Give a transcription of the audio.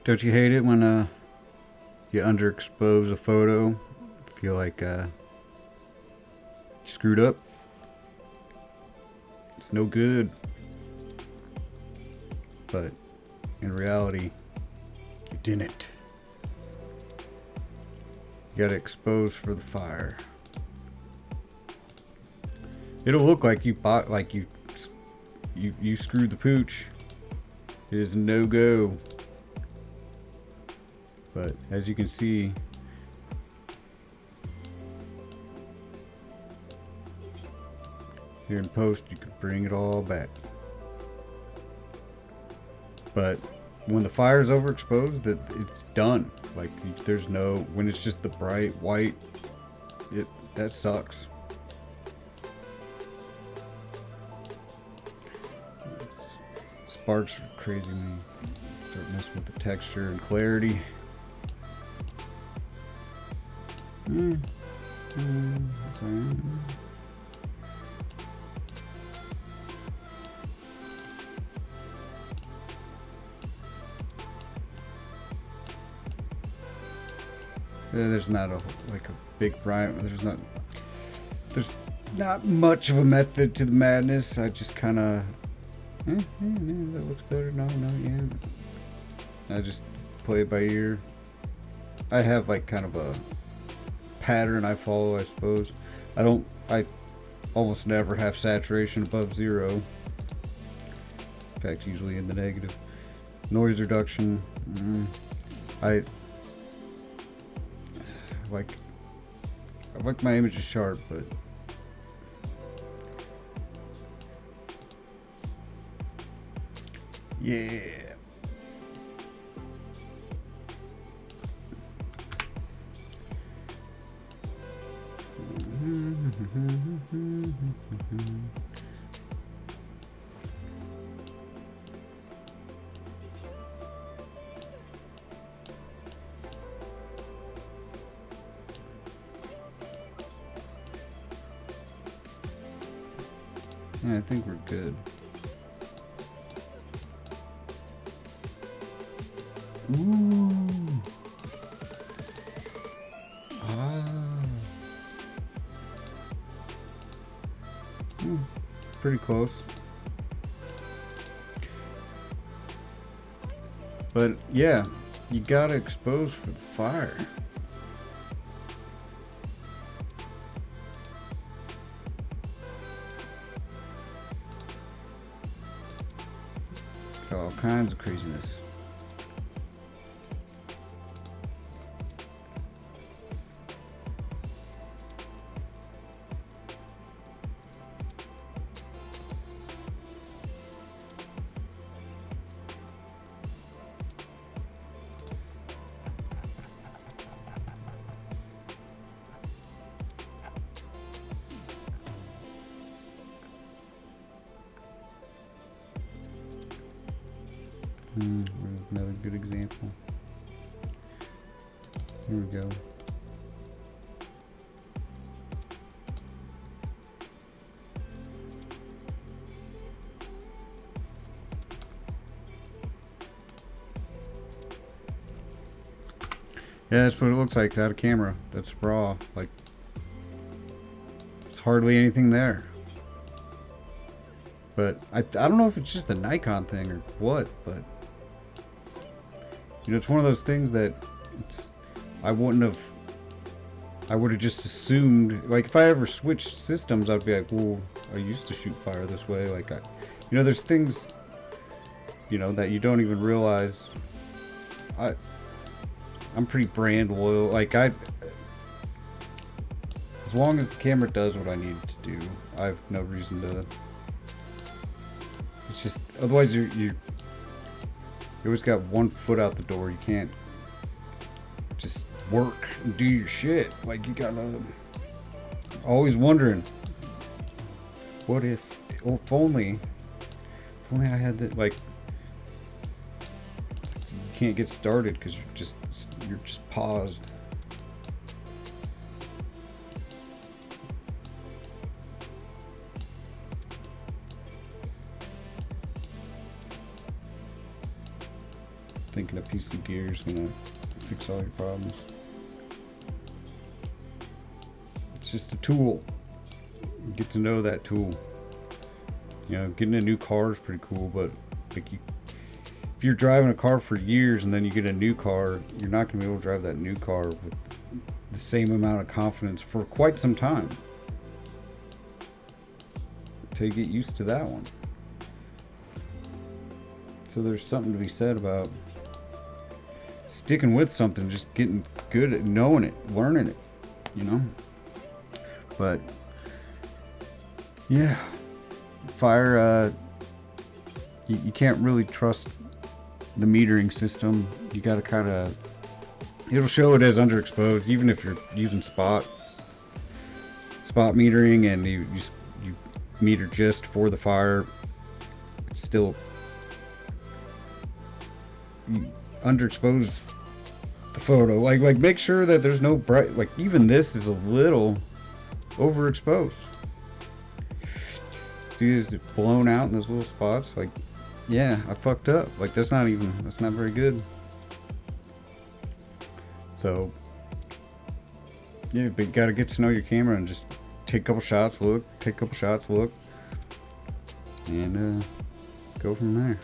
Don't you hate it when you underexpose a photo? Feel like you screwed up? It's no good. But in reality, you didn't. You gotta expose for the fire. It'll look like you bought, like you screwed the pooch. It is no go. But as you can see, here in post, you could bring it all back. But when the fire's overexposed, it's done. Like there's no, when it's just the bright white, that sucks. Sparks are crazy when you start messing with the texture and clarity. That's all right. There's not like a big bright. There's not much of a method to the madness. I just kind of, that looks better. No, yeah. I just play it by ear. I have like kind of a pattern I follow, I suppose. I almost never have saturation above 0. In fact, usually in the negative. Noise reduction. I like my images sharp, but yeah. Yeah, I think we're good. Ooh. Pretty close. But yeah, you gotta expose for the fire. All kinds of craziness. Another good example. Here we go. Yeah, that's what it looks like out of camera. That's raw. Like, there's hardly anything there. But I don't know if it's just a Nikon thing or what, but you know, it's one of those things that I would have just assumed, like if I ever switched systems, I'd be like, well, I used to shoot fire this way. Like, you know, there's things, you know, that you don't even realize. I'm pretty brand loyal. Like as long as the camera does what I need it to do, I have no reason to. It's just, otherwise you always got one foot out the door. You can't just work and do your shit. Like, you gotta always wondering, what if only I had that. Like, you can't get started because you're just paused. thinking a piece of gear is gonna fix all your problems. It's just a tool. Get to know that tool. You know, getting a new car is pretty cool, but like if you're driving a car for years and then you get a new car, you're not going to be able to drive that new car with the same amount of confidence for quite some time until you get used to that one. So there's something to be said about sticking with something, just getting good at knowing it, learning it, you know. But yeah, fire, you can't really trust the metering system. You gotta kind of, it'll show it as underexposed even if you're using spot metering and you meter just for the fire. It's still underexpose the photo. Like make sure that there's no bright, like even this is a little overexposed. See, it's blown out in those little spots. Like, yeah, I fucked up. Like that's not very good. So yeah, but you gotta get to know your camera and just take a couple shots, look, and go from there.